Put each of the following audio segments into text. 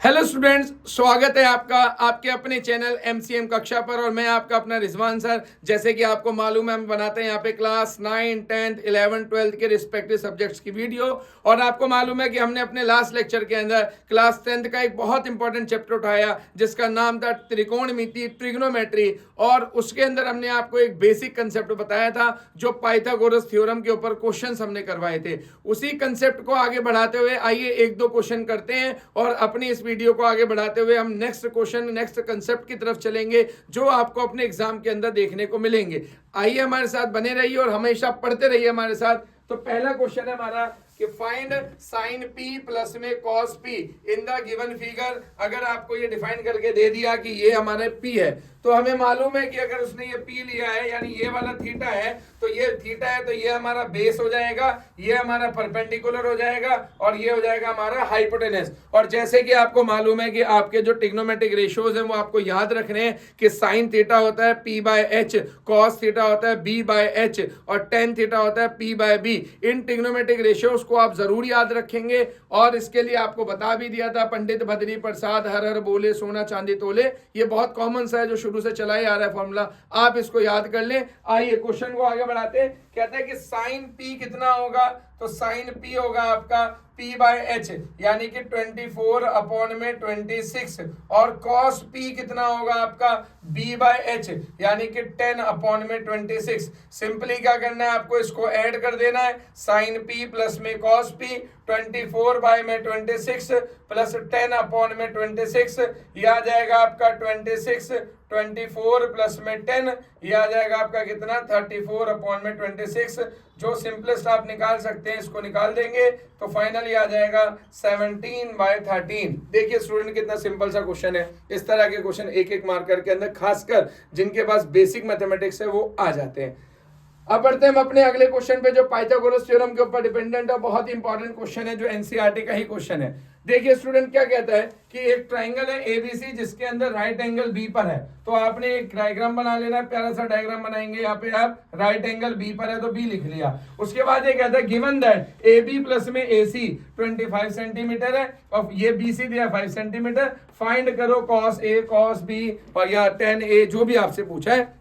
Hello students, स्वागत है आपका आपके अपने चैनल एमसीएम कक्षा पर। और मैं आपका अपना रिजवान सर। जैसे कि आपको मालूम है, हम बनाते हैं यहाँ पे क्लास 9, 10, 11, 12 के रिस्पेक्टिव सब्जेक्ट्स की वीडियो। और आपको मालूम है कि हमने अपने लास्ट लेक्चर के अंदर क्लास 10th का एक बहुत इंपॉर्टेंट चैप्टर उठाया जिसका नाम था त्रिकोणमिति, ट्रिग्नोमेट्री। और उसके अंदर हमने आपको एक बेसिक कंसेप्ट बताया था जो पाइथागोरस थ्योरम के ऊपर क्वेश्चंस हमने करवाए थे। उसी कंसेप्ट को आगे बढ़ाते हुए आइए एक दो क्वेश्चन करते हैं और अपनी इस वीडियो को आगे बढ़ाते हुए हम नेक्स्ट क्वेश्चन, नेक्स्ट कंसेप्ट की तरफ चलेंगे जो आपको अपने एग्जाम के अंदर देखने को मिलेंगे। आइए हमारे साथ बने रहिए और हमेशा पढ़ते रहिए हमारे साथ। तो पहला क्वेश्चन है हमारा कि फाइंड साइन पी प्लस में cos P in the given figure. अगर आपको ये डिफाइन करके दे दिया कि ये हमारे पी है तो हमें मालूम है कि अगर उसने ये पी लिया है यानी ये वाला थीटा है तो ये थीटा है तो ये हमारा बेस हो जाएगा, ये हमारा परपेंडिकुलर हो जाएगा और ये हो जाएगा हमारा हाइपोटेनस। और जैसे कि आपको मालूम है कि आपके जो ट्रिग्नोमेट्रिक रेशियोज हैं वो आपको याद रखने हैं कि साइन थीटा होता है P by H, cos theta होता है बी बाय एच और टेन थीटा होता है पी बाय बी। इन ट्रिग्नोमेट्रिक रेशियोज को आप जरूर याद रखेंगे। और इसके लिए आपको बता भी दिया था, पंडित बद्री प्रसाद हर हर बोले सोना चांदी तोले, ये बहुत कॉमन सा है जो शुरू से चला ही आ रहा है फॉर्मूला, आप इसको याद कर लें। आइए क्वेश्चन को आगे बढ़ाते हैं। कहते हैं कि साइन पी कितना होगा, तो साइन पी होगा आपका P बाय एच यानी कि 24 अपॉन में 26 और कॉस P कितना होगा आपका B बाय एच यानी कि 10 अपॉन में 26। सिंपली क्या करना है, आपको इसको ऐड कर देना है। साइन P प्लस में कॉस P 24 बाय में 26 प्लस 10 अपॉन में 26, यह आ जाएगा आपका 26, 24 प्लस में 10 यह आ जाएगा आपका कितना 34 अपॉन में 26। जो सिंपलेस्ट आप निकाल सकते हैं इसको निकाल देंगे तो फाइनली आ जाएगा 17 बाय 13। देखिए स्टूडेंट कितना सिंपल सा क्वेश्चन है। इस तरह के क्वेश्चन एक एक मार्कर के अंदर खासकर जिनके पास बेसिक मैथमेटिक्स है वो आ जाते हैं। अब बढ़ते हैं हम अपने अगले क्वेश्चन पे जो पाइथागोरस थ्योरम के ऊपर डिपेंडेंट है। बहुत इंपॉर्टेंट क्वेश्चन है जो एनसीईआरटी का ही क्वेश्चन है। देखिए स्टूडेंट क्या कहता है कि एक ट्राइंगल है एबीसी जिसके अंदर राइट एंगल बी पर है। तो आपने एक डायग्राम बना लेना है, प्यारा सा डायग्राम बनाएंगे। यहाँ पे आप राइट एंगल बी पर है तो बी लिख लिया। उसके बाद ये कहता है given that A B plus में ए सी 25 सेंटीमीटर है और ये बी सी दिया 5 सेंटीमीटर। फाइंड करो कॉस ए कॉस बी और या टेन ए जो भी आपसे पूछा है।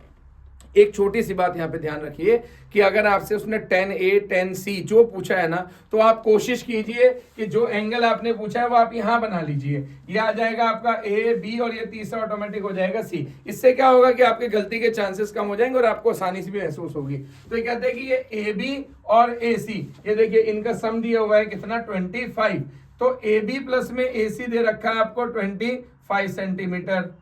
एक छोटी सी बात यहाँ पे ध्यान रखिए कि अगर आपसे उसने 10A 10C जो पूछा है ना तो आप कोशिश कीजिए कि जो एंगल आपने पूछा है वो आप यहाँ बना लीजिए। ये आ जाएगा आपका A B और ये तीसरा ऑटोमेटिक हो जाएगा C। इससे क्या होगा कि आपके गलती के चांसेस कम हो जाएंगे और आपको आसानी से भी महसूस होगी। तो ये कहते हैं कि ये AB और AC ये देखिए इनका सम दिया हुआ है कितना 25। तो AB प्लस में AC दे रखा है आपको 25 सेंटीमीटर।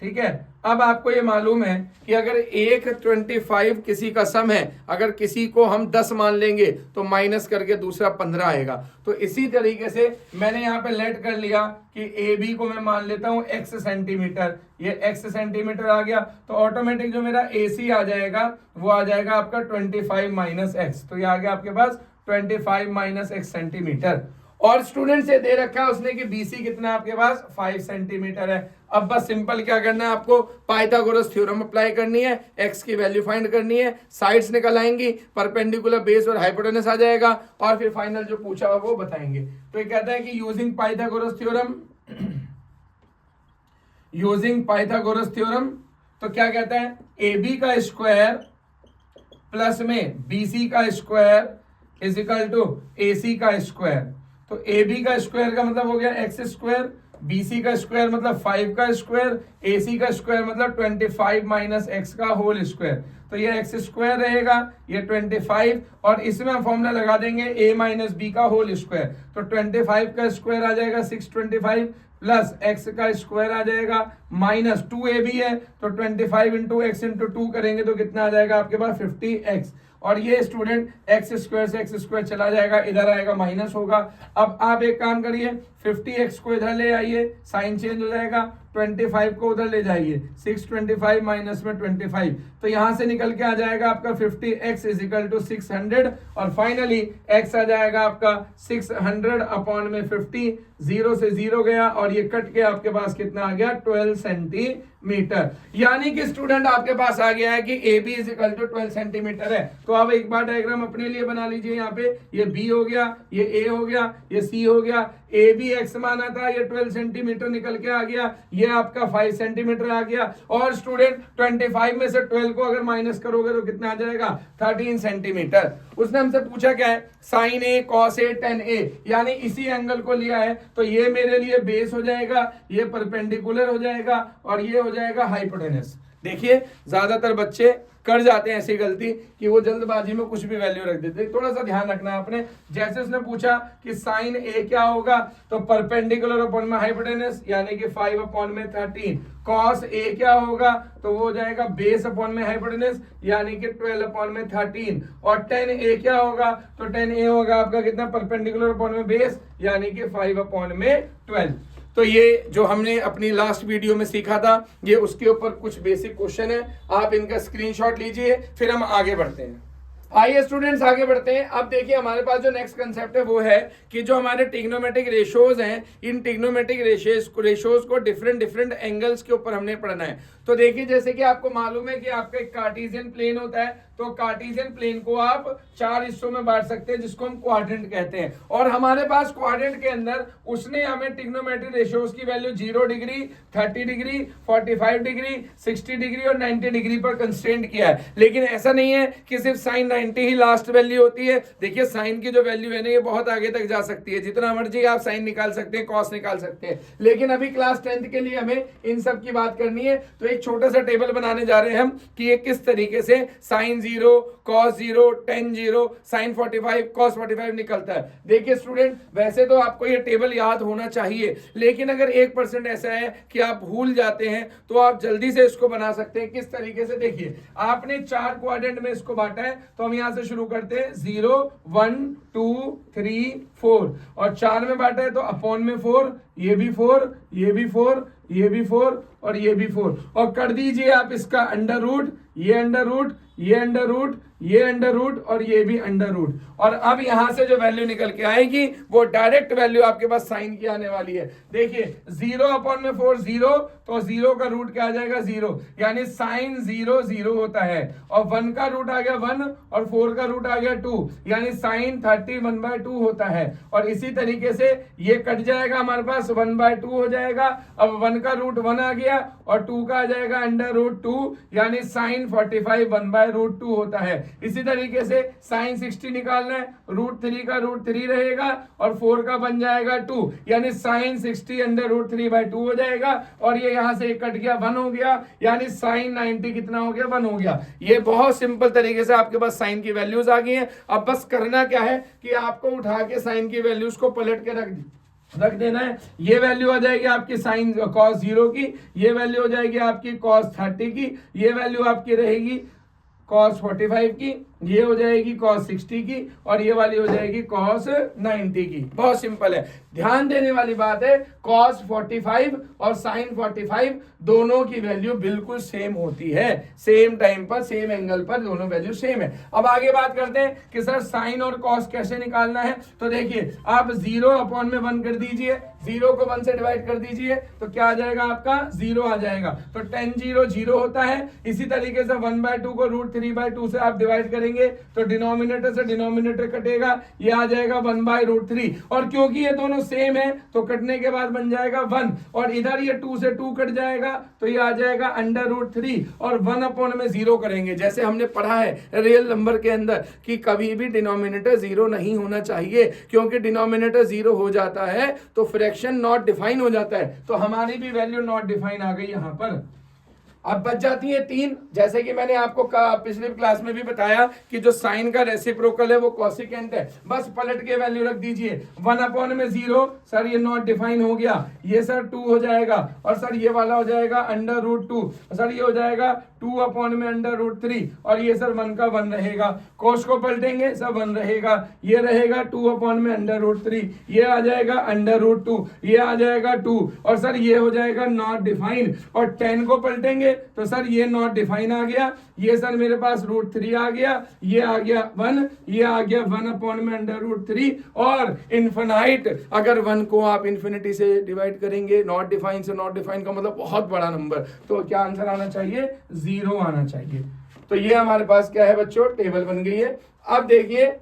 ठीक है, अब आपको ये मालूम है कि अगर एक 25 किसी का सम है, अगर किसी को हम 10 मान लेंगे तो माइनस करके दूसरा 15 आएगा। तो इसी तरीके से मैंने यहाँ पे लेट कर लिया कि ए बी को मैं मान लेता हूँ x सेंटीमीटर, ये x सेंटीमीटर आ गया तो ऑटोमेटिक जो मेरा ए सी आ जाएगा वो आ जाएगा आपका 25 माइनस एक्स। तो ये आ गया आपके पास 25 माइनस एक्स सेंटीमीटर। और स्टूडेंट से दे रखा है उसने कि BC कितना आपके पास 5 सेंटीमीटर है। अब बस सिंपल क्या करना है, आपको पाइथागोरस थ्योरम अप्लाई करनी है, x की वैल्यू फाइंड करनी है, साइड्स निकल आएंगी, परपेंडिकुलर बेस और हाइपोटेनस आ जाएगा और फिर फाइनल जो पूछा हुआ वो बताएंगे। तो ये कहता है कि यूजिंग पाइथागोरस थ्योरम तो क्या कहता है AB का स्क्वायर प्लस में BC का square is equal to AC का स्क्वायर। तो AB का स्क्वायर का मतलब हो गया एक्स स्क्वायर, BC का स्क्वायर मतलब 5 का स्क्वायर, AC का स्क्वायर मतलब 25 माइनस एक्स का होल स्क्वायर। तो ये एक्स स्क्वायर रहेगा, ये 25 और इसमें हम फॉर्मूला लगा देंगे a माइनस बी का होल स्क्वायर। तो 25 का स्क्वायर आ जाएगा 625 प्लस एक्स का स्क्वायर आ जाएगा माइनस 2ab है तो 25 इंटू एक्स इंटू 2 करेंगे तो कितना आ जाएगा आपके पास 50x। और ये स्टूडेंट एक्स स्क्वायर से एक्स स्क्वायर चला जाएगा, इधर आएगा माइनस होगा। अब आप एक काम करिए 50x को इधर ले आइए, साइन चेंज हो जाएगा, 25 को उधर ले जाइए, 625 माइनस में 25 तो यहां से निकल के आ जाएगा आपका 50x इज इक्वल टू 600 और फाइनली x आ जाएगा आपका 600 अपॉन में 50, 0 से 0 गया और ये कट के आपके पास कितना आ गया 12 सेंटीमीटर। यानी कि स्टूडेंट आपके पास आ गया है कि AB is equal to 12 centimetre है। तो अब एक बार डायग्राम अपने लिए बना लीजिए। यहाँ पे ये बी हो गया, ये ए हो गया, ये सी हो गया। ए बी एक्स माना था, ये 12 सेंटीमीटर निकल के आ गया, ये आपका 5 सेंटीमीटर आ गया। और स्टूडेंट 25 में से 12 को अगर माइनस करोगे तो कितना आ जाएगा? 13 सेंटीमीटर। उसने हमसे पूछा क्या है? Sign A cos A ten ए, यानी इसी एंगल को लिया है, तो ये मेरे लिए बेस हो जाएगा, ये परपेंडिकुलर हो जाएगा और ये हो जाएगा हाइपोटेनस। देखिए ज्यादातर बच्चे कर जाते हैं ऐसी गलती कि वो जल्दबाजी में कुछ भी वैल्यू रख देते हैं। थोड़ा सा ध्यान रखना है आपने। जैसे उसने पूछा कि साइन ए क्या होगा, तो परपेंडिकुलर अपॉन में हाइपोटेनस यानी कि 5 अपॉन में 13। कॉस ए क्या होगा, तो वो हो जाएगा बेस अपॉन में हाइपोटेनस यानी कि 12 अपॉन में 13। और टेन ए क्या होगा, तो टेन ए होगा आपका कितना? परपेंडिकुलर अपॉन में बेस यानी कि 5 अपॉन में 12। तो ये जो हमने अपनी लास्ट वीडियो में सीखा था, ये उसके ऊपर कुछ बेसिक क्वेश्चन है, आप इनका स्क्रीनशॉट लीजिए, फिर हम आगे बढ़ते हैं। आइए स्टूडेंट्स आगे बढ़ते हैं। अब देखिए हमारे पास जो नेक्स्ट कंसेप्ट है वो है कि जो हमारे ट्रिग्नोमेट्रिक रेशियोज हैं, इन ट्रिग्नोमेट्रिक रेशियोज को डिफरेंट एंगल्स के ऊपर हमने पढ़ना है। तो देखिए जैसे कि आपको मालूम है कि आपका एक कार्टेशियन प्लेन होता है, तो कार्टेशियन प्लेन को आप 4 हिस्सों में बांट सकते हैं जिसको हम क्वाड्रेंट कहते हैं। और हमारे पास क्वाड्रेंट के अंदर उसने हमें ट्रिग्नोमेट्रिक रेशियोज की value 0 degree, 30 degree, 45 degree, 60 degree और 90 डिग्री पर कंस्ट्रेंट किया है। लेकिन ऐसा नहीं है कि सिर्फ साइन 90 ही लास्ट वैल्यू होती है। देखिए साइन की जो वैल्यू है ना, ये बहुत आगे तक जा सकती है, जितना मर्जी आप साइन निकाल सकते हैं, कॉस निकाल सकते हैं। लेकिन अभी क्लास 10th के लिए हमें इन सब की बात करनी है। तो एक छोटा सा टेबल बनाने जा रहे हैं हम कि ये किस तरीके से sine 0, cos 0, tan 0, sine 45, cos 45 निकलता है। देखिए स्टूडेंट, वैसे तो आपको ये टेबल याद होना चाहिए, लेकिन अगर 1% ऐसा है कि आप भूल जाते हैं तो आप जल्दी से इसको बना सकते हैं। किस तरीके से? देखिए आपने 4 क्वाड्रेंट में इसको बांटा है, तो हम यहां से शुरू करते हैं। 0, 1, 2, 3, 4 और 4 में बांटा है तो अपॉन में 4, ये भी 4, ये भी 4, ये भी 4 और ये भी 4। और कर दीजिए आप इसका अंडर रूट, ये अंडर रूट, ये अंडर रूट, ये अंडर रूट और ये भी अंडर रूट। और अब यहां से जो वैल्यू निकल के आएगी वो डायरेक्ट वैल्यू आपके पास साइन की आने वाली है। देखिए 0 अपॉन में 4 0, तो 0 का रूट क्या आ जाएगा? 0, यानी साइन 0 0 होता है। और 1 का रूट आ गया 1 और 4 का रूट आ गया 2, यानी साइन 30 1/2 होता है। और इसी तरीके से ये कट जाएगा, हमारे पास 1/2 हो जाएगा। अब 1 का रूट 1 आ गया और 2 का आ जाएगा अंडर रूट 2, यानी साइन 45 1/√2 होता है। इसी तरीके से साइन 60 निकालना है, √3 का √3 रहेगा और 4 का बन जाएगा 2, यानी साइन 60 √3/2 हो जाएगा। और ये यहां से कट गया 1 हो गया, यानी साइन 90 कितना हो गया? 1 हो गया। ये बहुत सिंपल तरीके से आपके पास साइन की वैल्यूज आ गई हैं। अब बस करना क्या है कि आपको उठा के साइन की वैल्यूज को पलट के रख देना है। ये वैल्यू आ जाएगी आपकी साइन कॉस 0 की, ये वैल्यू हो जाएगी आपकी कॉस 30 की, ये वैल्यू आपकी रहेगी कॉस 45 की, ये हो जाएगी कॉस 60 की और ये वाली हो जाएगी कॉस 90 की। बहुत सिंपल है। ध्यान देने वाली बात है, कॉस 45 और साइन 45 दोनों की वैल्यू बिल्कुल सेम होती है। सेम टाइम पर सेम एंगल पर दोनों वैल्यू सेम है। अब आगे बात करते हैं कि सर साइन और कॉस कैसे निकालना है। तो देखिए आप 0 अपॉन में 1 कर दीजिए, 0 को 1 से डिवाइड कर दीजिए तो क्या आ जाएगा? आपका 0 आ जाएगा। तो tan 0 0 होता है। इसी तरीके से 1/2 को √3/2 से आप डिवाइड करेंगे तो डिनोमिनेटर से डिनोमिनेटर कटेगा, ये आ जाएगा 1/√3। और क्योंकि ये दोनों सेम है तो कटने के बाद बन जाएगा 1 और इधर ये 2 से 2 कट जाएगा तो ये आ जाएगा अंडर√3 और 1 अपॉन में 0 करेंगे। जैसे हमने पढ़ा है रियल नंबर के अंदर कि कभी भी डिनोमिनेटर 0 नहीं होना चाहिए, क्योंकि डिनोमिनेटर 0 हो जाता है तो फ्रैक्शन नॉट डिफाइन हो जाता है। तो हमारी भी वैल्यू नॉट डिफाइन आ गई यहां पर। अब बच जाती है 3। जैसे कि मैंने आपको पिछले क्लास में भी बताया कि जो साइन का रेसिप्रोकल है वो कोसिकेंट है। बस पलट के वैल्यू रख दीजिए। 1 अपॉन में 0, सर ये नॉट डिफाइन हो गया, ये सर 2 हो जाएगा और सर ये वाला हो जाएगा अंडर√2, सर ये हो जाएगा 2 अपॉन में अंडर√3 और ये सर 1 का 1 रहेगा। कोस को पलटेंगे सब 1 रहेगा, ये रहेगा 2 अपॉन में अंडर√3, ये आ जाएगा अंडर√2, ये आ जाएगा 2 और सर ये हो जाएगा नॉट डिफाइन। और 10 को पलटेंगे तो सर ये नॉट डिफाइन आ गया, ये सर मेरे पास √3 आ गया, ये आ गया 1, ये आ गया 1 अपॉन में अंडर√3 और इनफिनाइट। अगर 1 को आप इन्फिनिटी से डिवाइड करेंगे, नॉट डिफाइन से, नॉट डिफाइन का मतलब बहुत बड़ा नंबर, तो क्या आंसर आना चाहिए? 0 आना चाहिए। तो ये हमारे पास क्या है बच्चों, टेबल बन गई है। अब देखिए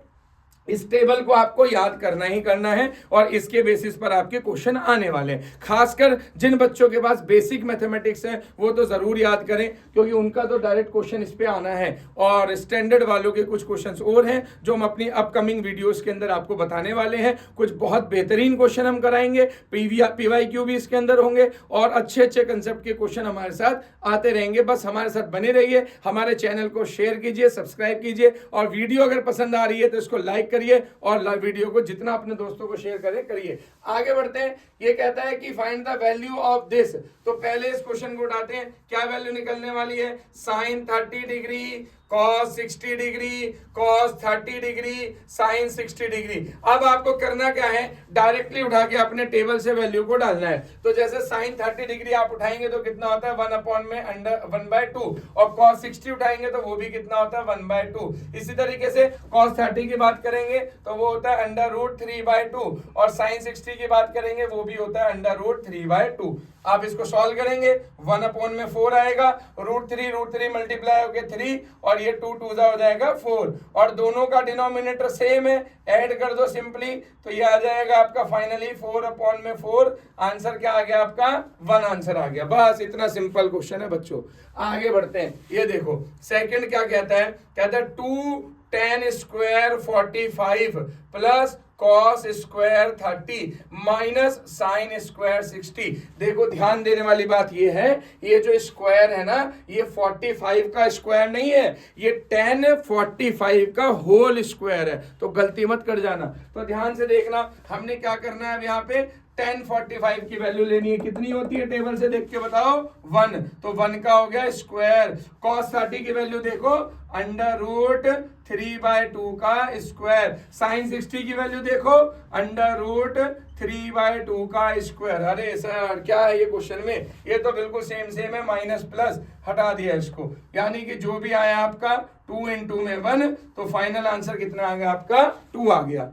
इस टेबल को आपको याद करना ही करना है और इसके बेसिस पर आपके क्वेश्चन आने वाले हैं। खासकर जिन बच्चों के पास बेसिक मैथमेटिक्स है वो तो जरूर याद करें, क्योंकि उनका तो डायरेक्ट क्वेश्चन इस पे आना है। और स्टैंडर्ड वालों के कुछ क्वेश्चंस और हैं जो हम अपनी अपकमिंग वीडियोस के अंदर आपको बताने वाले हैं। कुछ बहुत बेहतरीन क्वेश्चन हम कराएंगे, PYQ भी इसके अंदर होंगे और अच्छे अच्छे कंसेप्ट के क्वेश्चन हमारे साथ आते रहेंगे। बस हमारे साथ बने रहिए, हमारे चैनल को शेयर कीजिए, सब्सक्राइब कीजिए और वीडियो अगर पसंद आ रही है तो इसको लाइक करिए और वीडियो को जितना अपने दोस्तों को शेयर करें करिए। आगे बढ़ते हैं। ये कहता है कि find the value of this. तो पहले इस क्वेश्चन को उठाते हैं। क्या वैल्यू निकलने वाली है? Sine 30 degree, cos 60 degree, cos 30 degree, sine 60 degree. अब आपको करना क्या है, डायरेक्टली उठा के अपने टेबल से वैल्यू को डालना है। तो जैसे साइन 30 डिग्री आप उठाएंगे तो कितना होता है 1/2 और कॉस 60 उठाएंगे तो वो भी कितना होता है 1/2। इसी तरीके से कॉस 30 की बात करेंगे तो वो होता है √3/2 और साइन 60 की बात करेंगे वो भी होता है √3/2। आप इसको सॉल्व करेंगे 1/4 आएगा, √3 मल्टीप्लाई होके 3 और ये 2 2 हो जाएगा 4 और दोनों का डिनोमिनेटर सेम है, ऐड कर दो सिंपली तो ये आ जाएगा आपका फाइनली 4/4। आंसर क्या आ गया आपका 1 आंसर आ गया। बस इतना सिंपल क्वेश्चन है बच्चों। आगे बढ़ते हैं। ये देखो सेकंड क्या कहता है, कहता है 2 tan square 45 plus cos square 30 minus sine square 60। देखो ध्यान देने वाली बात ये है, ये जो स्क्वायर है ना ये 45 का स्क्वायर नहीं है, ये tan 45 का होल स्क्वायर है। तो गलती मत कर जाना। तो ध्यान से देखना, हमने क्या करना है अब यहाँ पे tan 45 की वैल्यू लेनी है। कितनी होती है टेबल से देख के बताओ 1। तो 1 का हो गया स्क्वायर। cos 30 की वैल्यू देखो √3/2 का स्क्वायर। साइन 60 की वैल्यू देखो √3/2 का स्क्वायर। अरे सर क्या है ये क्वेश्चन में, ये तो बिल्कुल सेम है, माइनस प्लस हटा दिया इसको। यानी कि जो भी आया आपका 2 × 2 में 1 तो फाइनल आंसर कितना आ गया आपका 2 आ गया।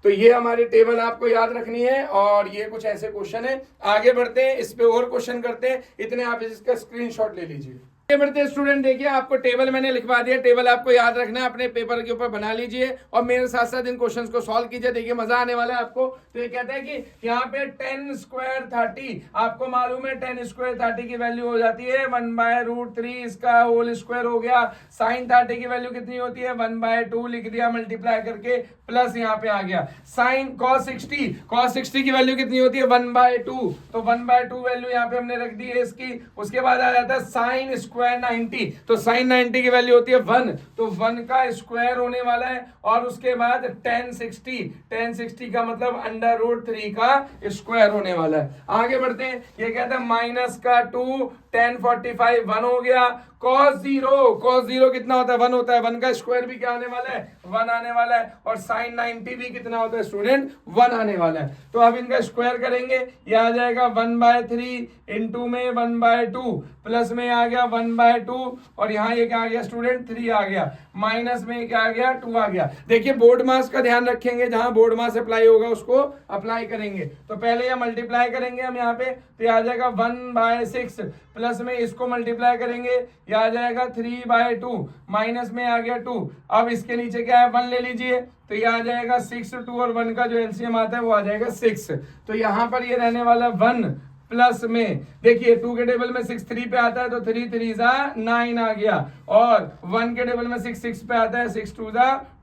तो ये हमारी टेबल आपको याद रखनी है और ये कुछ ऐसे क्वेश्चन है। आगे बढ़ते हैं, इस पे और क्वेश्चन करते हैं। इतने आप इसका स्क्रीनशॉट ले लीजिए। बढ़ते स्टूडेंट देखिए आपको टेबल मैंने लिखवा दिया, टेबल आपको याद रखना है, अपने पेपर के ऊपर बना लीजिए और मेरे साथ साथ इन क्वेश्चंस को सॉल्व कीजिए। देखिए मजा आने वाला है आपको। तो ये कहता है कि यहाँ पे tan स्क्वायर 30 आपको मालूम है tan स्क्वायर 30 की वैल्यू हो जाती है 1/√3, इसका होल स्क्वायर हो गया। साइन 30 की वैल्यू कितनी होती है 1/2 लिख दिया मल्टीप्लाई करके, प्लस यहाँ पे आ गया साइन cos 60 की वैल्यू कितनी होती है 1/2। तो 1/2 वैल्यू यहाँ पे हमने रख दी है इसकी। उसके बाद आ जाता है साइन स्क्वायर 90, तो साइन 90 की वैल्यू होती है 1, तो 1 का स्क्वायर होने वाला है। और उसके बाद tan 60 का मतलब √3 का स्क्वायर होने वाला है। आगे बढ़ते हैं। ये कहता है माइनस का 2 tan 45 1 हो गया। cos 0 कितना होता है 1 होता है, 1 का स्क्वायर भी क्या आने वाला है 1 आने वाला है। और साइन 90 भी कितना होता है स्टूडेंट 1 आने वाला है। तो अब इनका स्क्वायर करेंगे, ये आ जाएगा 1/3 इंटू में 1/2 प्लस में आ गया 1/2 और यहाँ ये क्या आ गया स्टूडेंट 3 आ गया, माइनस में क्या आ गया 2 आ गया। देखिए बोर्ड मास का ध्यान रखेंगे, जहां बोर्ड मास अप्लाई होगा उसको अप्लाई करेंगे। तो पहले ये मल्टीप्लाई करेंगे हम यहाँ पे, तो ये आ जाएगा 1/6 प्लस में इसको मल्टीप्लाई करेंगे, ये आ जाएगा 3/2 माइनस में आ गया 2। अब इसके नीचे क्या है 1 ले लीजिए, तो ये आ जाएगा 6, 2 और 1 का जो एलसीएम आता है वो आ जाएगा 6। तो यहाँ पर ये रहने वाला 1 प्लस में देखिए 2 के टेबल में 6 3 पे आता है तो 3 3 9 आ गया, और 1 के टेबल में 6 6 पे आता है 6 2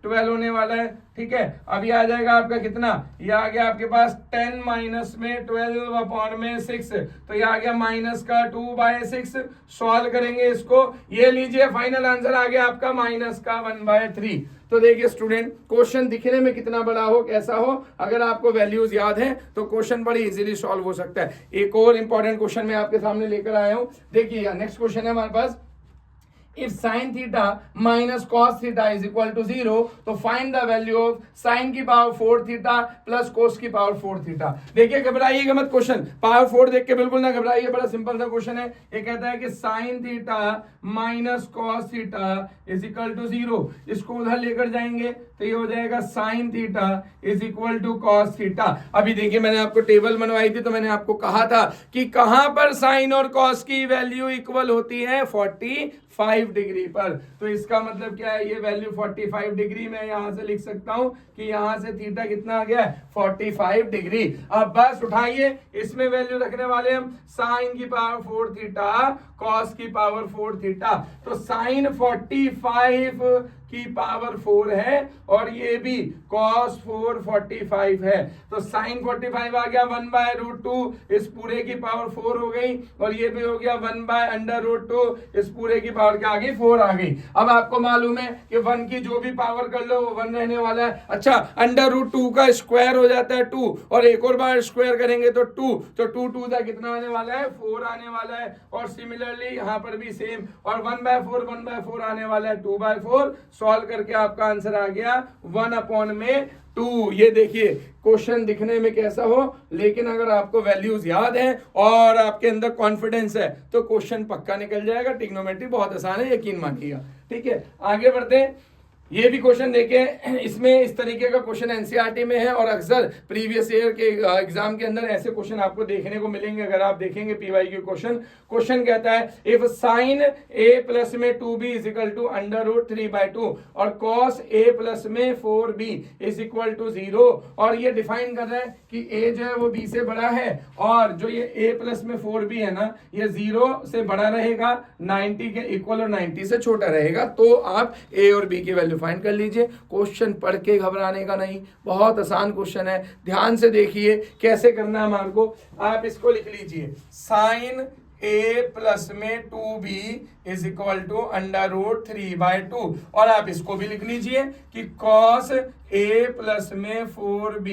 12 होने वाला है। ठीक है, अब ये आ जाएगा आपका कितना, ये आ गया आपके पास 10 माइनस में 12/6, तो ये आ गया माइनस का 2/6। सॉल्व करेंगे इसको, ये लीजिए फाइनल आंसर आ गया आपका माइनस का 1/3। तो देखिए स्टूडेंट क्वेश्चन दिखने में कितना बड़ा हो कैसा हो, अगर आपको वैल्यूज याद है तो क्वेश्चन बड़ी इजीली सॉल्व हो सकता है। एक और इंपॉर्टेंट क्वेश्चन मैं आपके सामने लेकर आया हूं। देखिए नेक्स्ट क्वेश्चन है हमारे पास, if sin theta minus cos theta is equal to 0 तो find the value of sin की पावर 4 theta plus cos की पावर 4 theta। देखिए घबराइएगा मत, क्वेश्चन पावर 4 देख के बिल्कुल ना घबराइए, बड़ा सिंपल सा क्वेश्चन है। ये कहता है कि sin theta minus cos theta is equal to 0, इसको उधर लेकर जाएंगे तो ये हो जाएगा sin theta is equal to cos theta। अभी देखिए मैंने आपको टेबल बनवाई थी तो मैंने आपको कहा था कि कहां पर sin और cos की वैल्यू इक्वल होती है 45 45 डिग्री पर। तो इसका मतलब क्या है, ये वैल्यू 45 डिग्री में यहां से लिख सकता हूं कि यहां से थीटा कितना आ गया है 45 डिग्री। अब बस उठाइए, इसमें वैल्यू रखने वाले हम साइन की पावर 4 थीटा कॉस की पावर 4 थीटा। तो साइन 45 की पावर 4 है और ये भी cos 4 45 है। तो साइन 45 आ गया 1/√2, इस पूरे की पावर 4 हो गई, और ये भी हो गया 1/√2, इस पूरे की पावर क्या आ गई 4 आ गई। अब आपको मालूम है कि 1 की जो भी पावर कर लो वो 1 रहने वाला है। अच्छा, √2 का स्क्वायर हो जाता है 2, और एक और बार स्क्वायर करेंगे तो 2, तो 2 का कितना आने वाला है 4 आने वाला है। और सिमिलरली यहाँ पर भी सेम, और 1/4 आने वाला है 2/4। सॉल्व करके आपका आंसर आ गया 1/2। ये देखिए क्वेश्चन दिखने में कैसा हो, लेकिन अगर आपको वैल्यूज याद हैं और आपके अंदर कॉन्फिडेंस है तो क्वेश्चन पक्का निकल जाएगा। ट्रिग्नोमेट्री बहुत आसान है, यकीन मानिएगा। ठीक है, आगे बढ़ते हैं। ये भी क्वेश्चन देखें, इसमें इस तरीके का क्वेश्चन एनसीईआरटी में है और अक्सर प्रीवियस ईयर के एग्जाम के अंदर ऐसे क्वेश्चन आपको देखने को मिलेंगे। अगर आप देखेंगे पीवाईक्यू क्वेश्चन कहता है इफ साइन a प्लस में 2b इज इक्वल टू √3/2 और कॉस a प्लस में 4b इज इक्वल टू 0, और ये डिफाइन कर रहा है कि a जो है वो b से बड़ा है, और जो ये a प्लस में 4b है ना, ये 0 से बड़ा रहेगा, 90 के इक्वल और 90 से छोटा रहेगा। तो आप a और b की वैल्यू फाइंड कर लीजिए। क्वेश्चन पढ़ के घबराने का नहीं, बहुत आसान क्वेश्चन है। ध्यान से देखिए कैसे करना है हमारे को। आप इसको लिख लीजिए, साइन a प्लस में 2b इज इक्वल टू √3/2, और आप इसको भी लिख लीजिए कि cos a प्लस में 4b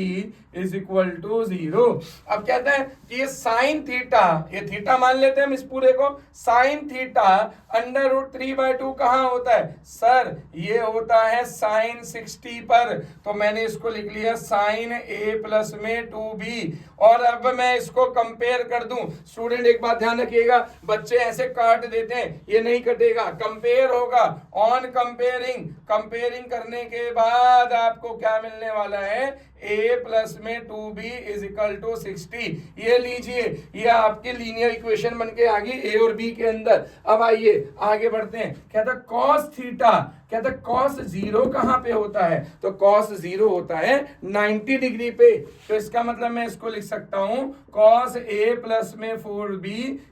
इज इक्वल टू 0। अब कहते हैं कि ये साइन थीटा, ये थीटा मान लेते हैं हम इस पूरे को, साइन थीटा √3/2 कहाँ होता है सर, ये होता है साइन 60 पर। तो मैंने इसको लिख लिया साइन a प्लस में 2b, और अब मैं इसको कंपेयर कर दूं। स्टूडेंट एक बात ध्यान रखिएगा, बच्चे ऐसे काट देते हैं, ये नहीं कटेगा, कंपेयर होगा। ऑन कंपेयरिंग करने के बाद आपको क्या मिलने वाला है, a प्लस में 2b इज इक्वल टू 60। ये लीजिए, ये आपकी लीनियर इक्वेशन बन के आ गई a और b के अंदर। अब आइए आगे बढ़ते हैं। कहता cos थीटा, कहता cos 0 कहां पे होता है, तो cos 0 होता है 90 डिग्री पे। तो इसका मतलब मैं इसको लिख सकता हूं cos a प्लस में 4b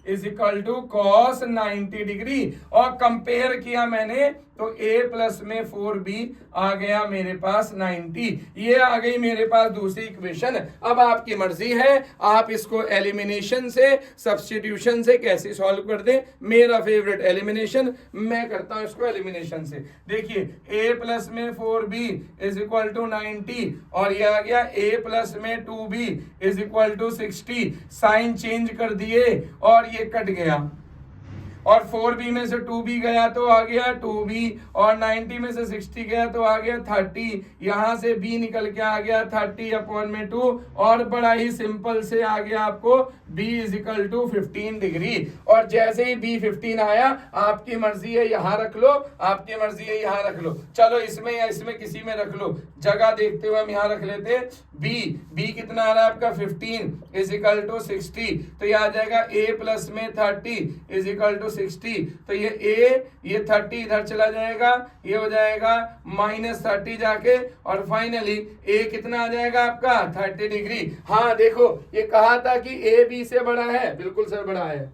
is equal to cos 90 degree, और कंपेयर किया मैंने तो a प्लस में 4b आ गया मेरे पास 90। ये आ गई मेरे पास दूसरी इक्वेशन। अब आपकी मर्जी है, आप इसको एलिमिनेशन से, सब्स्टिट्यूशन से कैसे सॉल्व कर दें। मेरा फेवरेट एलिमिनेशन, मैं करता हूं इसको एलिमिनेशन से। देखिए a प्लस में 4b इज इक्वल टू 90, और ये आ गया a प्लस में 2b is equal to 60। Sign change कर दिए और ये कट गया, और 4b में से 2b गया तो आ गया 2b, और 90 में से 60 गया तो आ गया 30। यहां से b निकल के आ गया 30/2, और बड़ा ही सिंपल से आ गया आपको b is equal to 15 degree. और जैसे ही b 15 आया, आपकी मर्जी है यहां रख लो, आपकी मर्जी है यहां रख लो, चलो इसमें या इसमें किसी में रख लो, जगह देखते हुए हम यहां रख लेते हैं b कितना आ रहा है आपका 15 इज इक्वल टू 60। तो ये आ जाएगा a प्लस में 30 इज इक्वल टू 60। तो ये 30 इधर चला जाएगा, ये हो जाएगा -30 जाके, और फाइनली a कितना आ जाएगा आपका 30 डिग्री। हाँ देखो, ये कहा था कि a b से बड़ा है, बिल्कुल सर बड़ा है।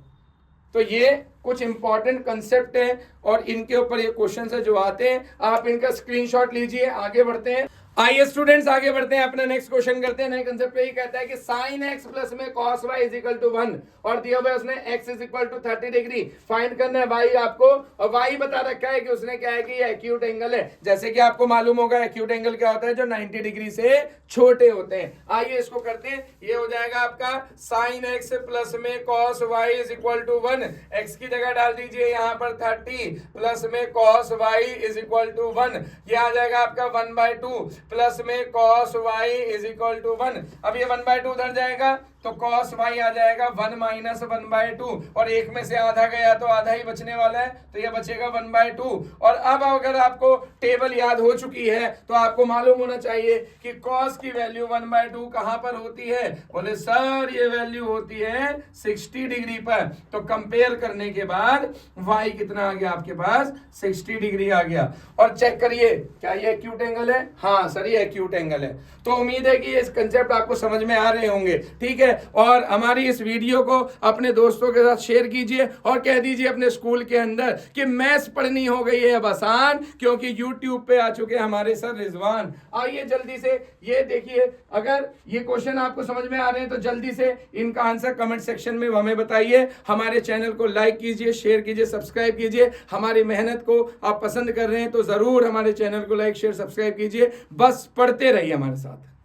तो ये कुछ इंपॉर्टेंट कंसेप्ट है और इनके ऊपर ये क्वेश्चन है जो आते हैं, आप इनका स्क्रीनशॉट लीजिए। आगे बढ़ते हैं, आइए स्टूडेंट्स आगे बढ़ते हैं, अपना नेक्स्ट क्वेश्चन करते हैं। नए कंसेप्ट पे ये कहता है कि sin x प्लस में cos y is equal to 1, और दिया हुआ है उसने x is equal to 30 degree. Find करना है y आपको, और y बता रखा है कि उसने क्या है कि ये एक्यूट एंगल है। जैसे कि आपको मालूम होगा एक्यूट एंगल क्या होता है, जो 90 डिग्री से छोटे होते हैं। आइए इसको करते हैं। ये हो जाएगा आपका sin x प्लस में cos y is equal to 1, x की जगह डाल दीजिए यहाँ पर 30 प्लस में cos y is equal to 1। ये आ जाएगा आपका 1/2 प्लस में cos y is equal to 1। अब ये 1/2 उधर जाएगा तो cos y आ जाएगा 1 माइनस 1/2 और एक में से आधा गया तो आधा ही बचने वाला है, तो ये बचेगा 1/2। और अब अगर आपको टेबल याद हो चुकी है तो आपको मालूम होना चाहिए कि cos की वैल्यू 1/2 कहां पर होती है। बोले सर ये वैल्यू होती है 60 डिग्री पर। तो कंपेयर करने के बाद y कितना आ गया आपके पास, 60 डिग्री आ गया। और चेक करिए क्या ये एक्यूट एंगल है, हाँ सर ये एक्यूट एंगल है। तो उम्मीद है कि ये कंसेप्ट आपको समझ में आ रहे होंगे, ठीक है। और हमारी इस वीडियो को अपने दोस्तों के साथ शेयर कीजिए और कह दीजिए अपने स्कूल के अंदर कि मैथ्स पढ़नी हो गई है अब आसान, क्योंकि यूट्यूब पे आ चुके हैं हमारे सर रिजवान। आइए जल्दी से ये देखिए, अगर ये क्वेश्चन आपको समझ में आ रहे हैं तो जल्दी से इनका आंसर कमेंट सेक्शन में हमें बताइए। हमारे चैनल को लाइक कीजिए, शेयर कीजिए, सब्सक्राइब कीजिए। हमारी मेहनत को आप पसंद कर रहे हैं तो जरूर हमारे चैनल को लाइक शेयर सब्सक्राइब कीजिए। बस पढ़ते रहिए हमारे साथ।